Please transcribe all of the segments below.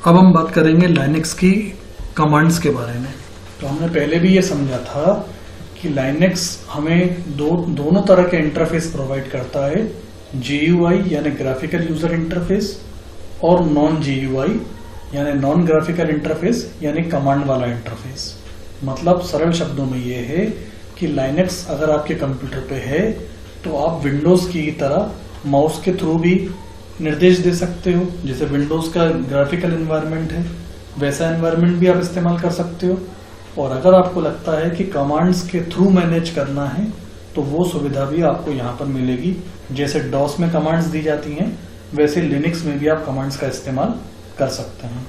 अब हम बात करेंगे लाइनक्स की कमांड्स के बारे में। तो हमने पहले भी ये समझा था कि लाइनक्स हमें दोनों तरह के इंटरफेस प्रोवाइड करता है, GUI यानी ग्राफिकल यूजर इंटरफेस और नॉन GUI यानी नॉन ग्राफिकल इंटरफेस यानी कमांड वाला इंटरफेस। मतलब सरल शब्दों में ये है कि लाइनक्स अगर आपके कंप्यूटर पे है तो आप विंडोज की तरह माउस के थ्रू भी निर्देश दे सकते हो। जैसे विंडोज का ग्राफिकल एनवायरनमेंट है वैसा एनवायरनमेंट भी आप इस्तेमाल कर सकते हो। और अगर आपको लगता है कि कमांड्स के थ्रू मैनेज करना है तो वो सुविधा भी आपको यहाँ पर मिलेगी। जैसे डॉस में कमांड्स दी जाती हैं वैसे लिनक्स में भी आप कमांड्स का इस्तेमाल कर सकते हैं।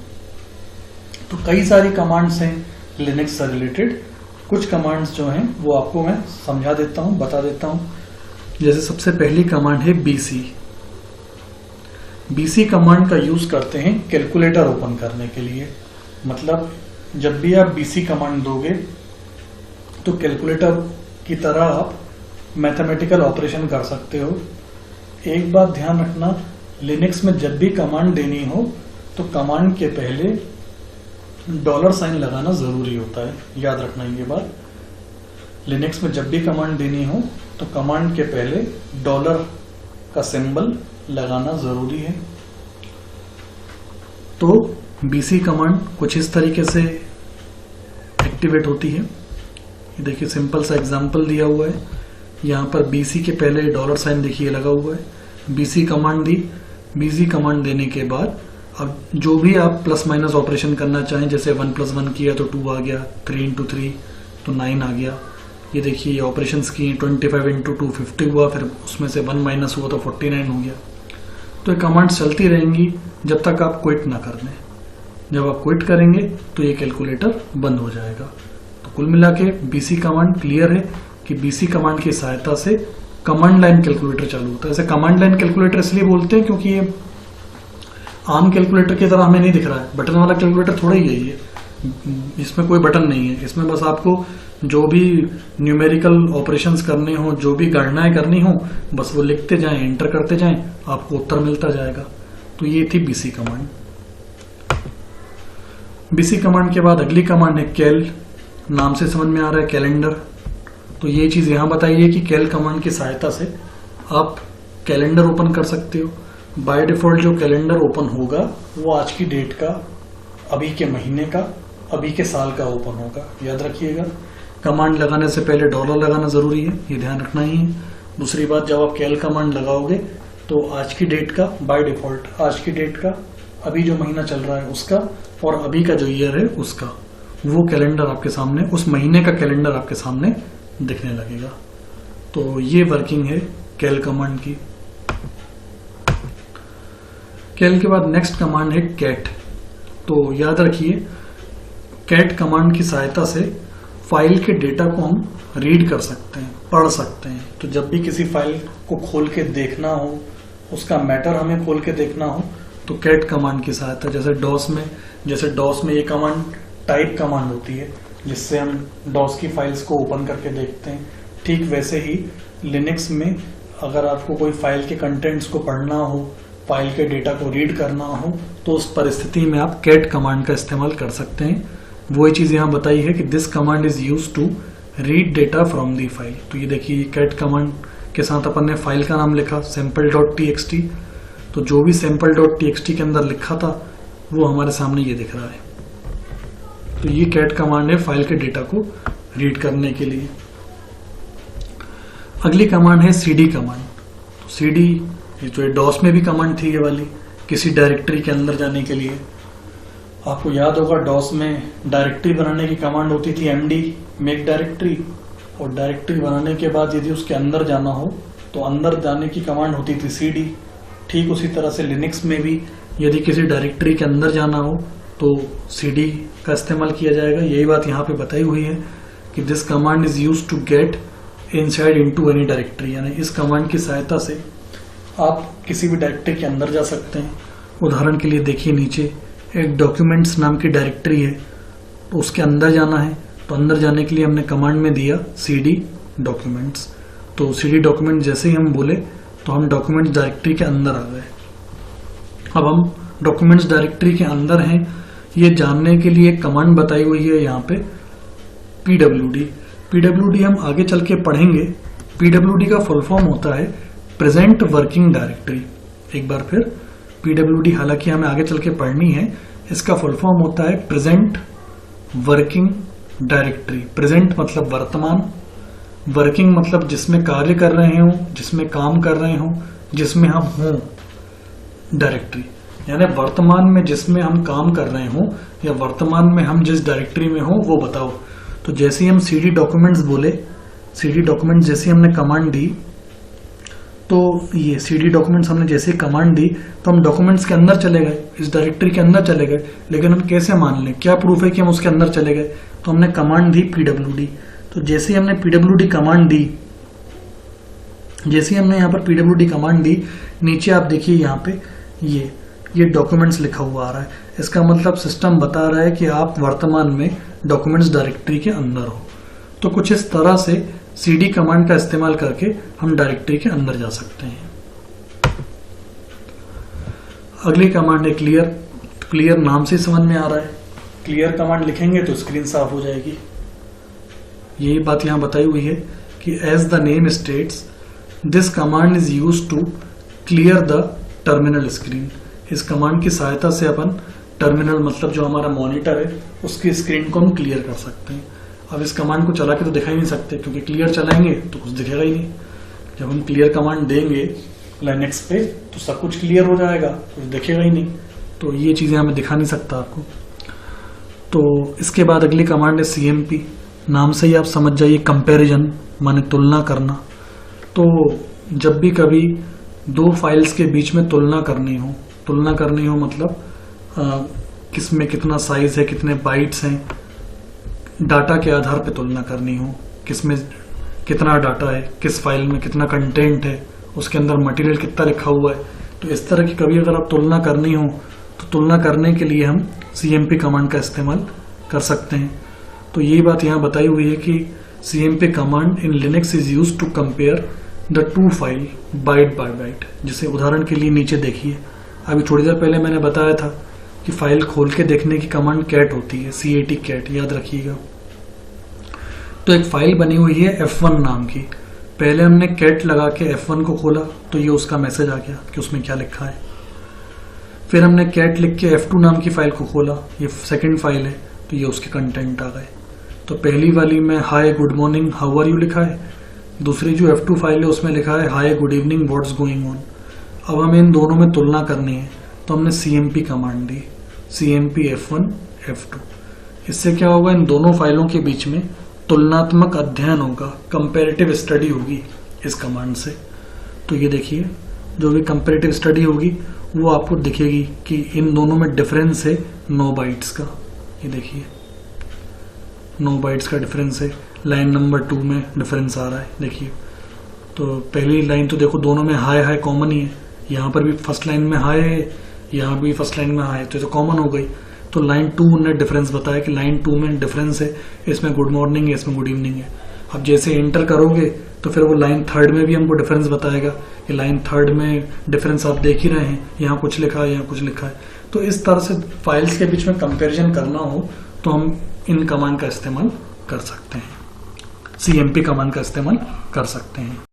तो कई सारी कमांड्स हैं लिनक्स से रिलेटेड। कुछ कमांड्स जो हैं वो आपको मैं समझा देता हूँ, बता देता हूँ। जैसे सबसे पहली कमांड है BC। BC कमांड का यूज करते हैं कैलकुलेटर ओपन करने के लिए। मतलब जब भी आप BC कमांड दोगे तो कैलकुलेटर की तरह आप मैथमेटिकल ऑपरेशन कर सकते हो। एक बात ध्यान रखना, लिनक्स में जब भी कमांड देनी हो तो कमांड के पहले $साइन लगाना जरूरी होता है। याद रखना ये बात। लिनक्स में जब भी कमांड देनी हो तो कमांड के पहले डॉलर का सिंबल लगाना जरूरी है। तो BC कमांड कुछ इस तरीके से एक्टिवेट होती है। ये देखिए सिंपल सा एग्जांपल दिया हुआ है। यहाँ पर BC के पहले $साइन देखिए लगा हुआ है। BC कमांड दी। BC कमांड देने के बाद अब जो भी आप प्लस माइनस ऑपरेशन करना चाहें, जैसे 1 + 1 किया तो 2 आ गया, 3 × 3 तो 9 आ गया। ये देखिए ये ऑपरेशंस किए, 25 × 2 50 हुआ, फिर उसमें से 1 माइनस हुआ तो 49 हो गया। तो ये कमांड्स चलती रहेंगी जब तक आप क्विट ना कर दें। जब आप क्विट करेंगे तो ये कैलकुलेटर बंद हो जाएगा। तो कुल मिला के BC कमांड क्लियर है कि BC कमांड की सहायता से कमांड लाइन कैलकुलेटर चालू होता है। ऐसे कमांड लाइन कैलकुलेटर इसलिए बोलते हैं क्योंकि ये आम कैलकुलेटर की तरह हमें नहीं दिख रहा है। बटन वाला कैलकुलेटर थोड़ा ही है ये, इसमें कोई बटन नहीं है। इसमें बस आपको जो भी न्यूमेरिकल ऑपरेशंस करने हो, जो भी गणनाएं करनी हो, बस वो लिखते जाएं, एंटर करते जाएं, आपको उत्तर मिलता जाएगा। तो ये थी BC कमांड। BC कमांड के बाद अगली कमांड है कैल। नाम से समझ में आ रहा है कैलेंडर। तो ये चीज यहां बताइए कि कैल कमांड की सहायता से आप कैलेंडर ओपन कर सकते हो। बाय डिफॉल्ट जो कैलेंडर ओपन होगा वो आज की डेट का, अभी के महीने का, अभी के साल का ओपन होगा। याद रखिएगा, कमांड लगाने से पहले डॉलर लगाना जरूरी है, ये ध्यान रखना ही है। दूसरी बात, जब आप कैल कमांड लगाओगे तो आज की डेट का, बाय डिफॉल्ट आज की डेट का, अभी जो महीना चल रहा है उसका और अभी का जो ईयर है उसका, वो कैलेंडर आपके सामने, उस महीने का कैलेंडर आपके सामने दिखने लगेगा। तो ये वर्किंग है कैल कमांड की। कैल के बाद नेक्स्ट कमांड है कैट। तो याद रखिए, कैट कमांड की सहायता से फाइल के डेटा को हम रीड कर सकते हैं, पढ़ सकते हैं। तो जब भी किसी फाइल को खोल के देखना हो, उसका मैटर हमें खोल के देखना हो, तो कैट कमांड की सहायता, जैसे डॉस में ये कमांड टाइप कमांड होती है जिससे हम डॉस की फाइल्स को ओपन करके देखते हैं। ठीक वैसे ही लिनक्स में अगर आपको कोई फाइल के कंटेंट्स को पढ़ना हो, फाइल के डेटा को रीड करना हो, तो उस परिस्थिति में आप कैट कमांड का इस्तेमाल कर सकते हैं। वही चीज यहाँ बताई है कि this command is used to read data from the file. तो ये देखिए कैट कमांड के साथ अपन ने फाइल का नाम लिखा sample.txt। तो जो भी sample.txt के अंदर लिखा था वो हमारे सामने ये दिख रहा है। तो ये कैट कमांड है फाइल के डेटा को रीड करने के लिए। अगली कमांड है cd कमांड। तो cd जो डॉस में भी कमांड थी ये वाली, किसी डायरेक्टरी के अंदर जाने के लिए। आपको याद होगा डॉस में डायरेक्टरी बनाने की कमांड होती थी md मेक डायरेक्टरी, और डायरेक्टरी बनाने के बाद यदि उसके अंदर जाना हो तो अंदर जाने की कमांड होती थी cd। ठीक उसी तरह से लिनक्स में भी यदि किसी डायरेक्टरी के अंदर जाना हो तो cd का इस्तेमाल किया जाएगा। यही बात यहाँ पे बताई हुई है कि this command is used to get inside into any directory. यानी इस कमांड की सहायता से आप किसी भी डायरेक्टरी के अंदर जा सकते हैं। उदाहरण के लिए देखिए, नीचे एक डॉक्यूमेंट्स नाम की डायरेक्टरी है, तो उसके अंदर जाना है। तो अंदर जाने के लिए हमने कमांड में दिया cd डॉक्यूमेंट्स। तो cd डॉक्यूमेंट जैसे ही हम बोले तो हम डॉक्यूमेंट्स डायरेक्टरी के अंदर आ गए। अब हम डॉक्यूमेंट्स डायरेक्टरी के अंदर हैं, ये जानने के लिए एक कमांड बताई हुई है यहाँ पे pwd। pwd हम आगे चल के पढ़ेंगे। pwd का फुल फॉर्म होता है प्रेजेंट वर्किंग डायरेक्टरी। एक बार फिर pwd हालांकि हमें आगे चल के पढ़नी है, इसका फुल फॉर्म होता है प्रेजेंट वर्किंग डायरेक्टरी। प्रेजेंट मतलब वर्तमान, वर्किंग मतलब जिसमें कार्य कर रहे हो, जिसमें काम कर रहे हो, जिसमें हम हों डायरेक्टरी, यानी वर्तमान में जिसमें हम काम कर रहे हो या वर्तमान में हम जिस डायरेक्टरी में हो वो बताओ। तो जैसे ही हम cd डॉक्यूमेंट्स बोले, cd डॉक्यूमेंट्स जैसे हमने कमांड दी, तो ये cd डॉक्यूमेंट्स हमने जैसे कमांड दी तो हम डॉक्यूमेंट्स के अंदर चले गए, इस डायरेक्टरी के अंदर चले गए। लेकिन हम कैसे मान लें, क्या प्रूफ है कि हम उसके अंदर चले गए? तो हमने कमांड दी pwd। तो जैसे ही हमने pwd कमांड दी, जैसे ही हमने यहाँ पर pwd कमांड दी, नीचे आप देखिए यहाँ पे ये डॉक्यूमेंट्स लिखा हुआ आ रहा है। इसका मतलब सिस्टम बता रहा है कि आप वर्तमान में डॉक्यूमेंट्स डायरेक्टरी के अंदर हो। तो कुछ इस तरह से cd कमांड का इस्तेमाल करके हम डायरेक्टरी के अंदर जा सकते हैं। अगली कमांड है क्लियर। क्लियर नाम से समझ में आ रहा है, क्लियर कमांड लिखेंगे तो स्क्रीन साफ हो जाएगी। यही बात यहाँ बताई हुई है कि as the name states this command is used to clear the terminal screen. इस कमांड की सहायता से अपन टर्मिनल मतलब जो हमारा मॉनिटर है उसकी स्क्रीन को हम क्लियर कर सकते हैं। अब इस कमांड को चला के तो दिखा ही नहीं सकते, क्योंकि क्लियर चलाएंगे तो कुछ दिखेगा ही नहीं। जब हम क्लियर कमांड देंगे लाइनेक्स पे तो सब कुछ क्लियर हो जाएगा, कुछ दिखेगा ही नहीं। तो ये चीजें हमें दिखा नहीं सकता आपको। तो इसके बाद अगली कमांड है cmp। नाम से ही आप समझ जाइए, कंपैरिजन माने तुलना करना। तो जब भी कभी दो फाइल्स के बीच में तुलना करनी हो मतलब किसमें कितना साइज है, कितने बाइट्स हैं, डाटा के आधार पे तुलना करनी हो, किसमें कितना डाटा है, किस फाइल में कितना कंटेंट है, उसके अंदर मटेरियल कितना लिखा हुआ है। तो इस तरह की कभी अगर आप तुलना करनी हो तो तुलना करने के लिए हम cmp कमांड का इस्तेमाल कर सकते हैं। तो यही बात यहाँ बताई हुई है कि cmp command in Linux is used to compare the two file byte by byte. जिसे उदाहरण के लिए नीचे देखिए, अभी थोड़ी देर पहले मैंने बताया था कि फाइल खोल के देखने की कमांड कैट होती है, cat कैट, याद रखिएगा। तो एक फाइल बनी हुई है f1 नाम की। पहले हमने कैट लगा के f1 को खोला तो ये उसका मैसेज आ गया कि उसमें क्या लिखा है। फिर हमने कैट लिख के f2 नाम की फाइल को खोला, ये सेकंड फाइल है, तो ये उसके कंटेंट आ गए। तो पहली वाली में hi good morning how are you लिखा है, दूसरी जो f2 फाइल है उसमें लिखा है hi good evening what's going on. अब हमें इन दोनों में तुलना करनी है तो हमने cmp कमांड दी, cmp f1 f2। इससे क्या होगा, इन दोनों फाइलों के बीच में तुलनात्मक अध्ययन होगा, कंपैरेटिव स्टडी होगी इस कमांड से। तो ये देखिए, जो भी कंपैरेटिव स्टडी होगी वो आपको दिखेगी कि इन दोनों में डिफरेंस है 9 बाइट्स का। ये देखिए 9 बाइट्स का डिफरेंस है। लाइन नंबर 2 में डिफरेंस आ रहा है, देखिए। तो पहली लाइन तो देखो दोनों में हाय हाय कॉमन ही है, यहाँ पर भी फर्स्ट लाइन में हाय है, यहाँ भी फर्स्ट लाइन में हाय, तो कॉमन हो गई। तो लाइन 2 ने डिफरेंस बताया कि लाइन 2 में डिफरेंस है, इसमें गुड मॉर्निंग है, इसमें गुड इवनिंग है। अब जैसे एंटर करोगे तो फिर वो लाइन 3 में भी हमको डिफरेंस बताएगा कि लाइन 3 में डिफरेंस आप देख ही रहे हैं, यहाँ कुछ लिखा है, यहाँ कुछ लिखा है। तो इस तरह से फाइल्स के बीच में कंपैरिजन करना हो तो हम इन कमांड का इस्तेमाल कर सकते हैं, cmp कमांड का इस्तेमाल कर सकते हैं।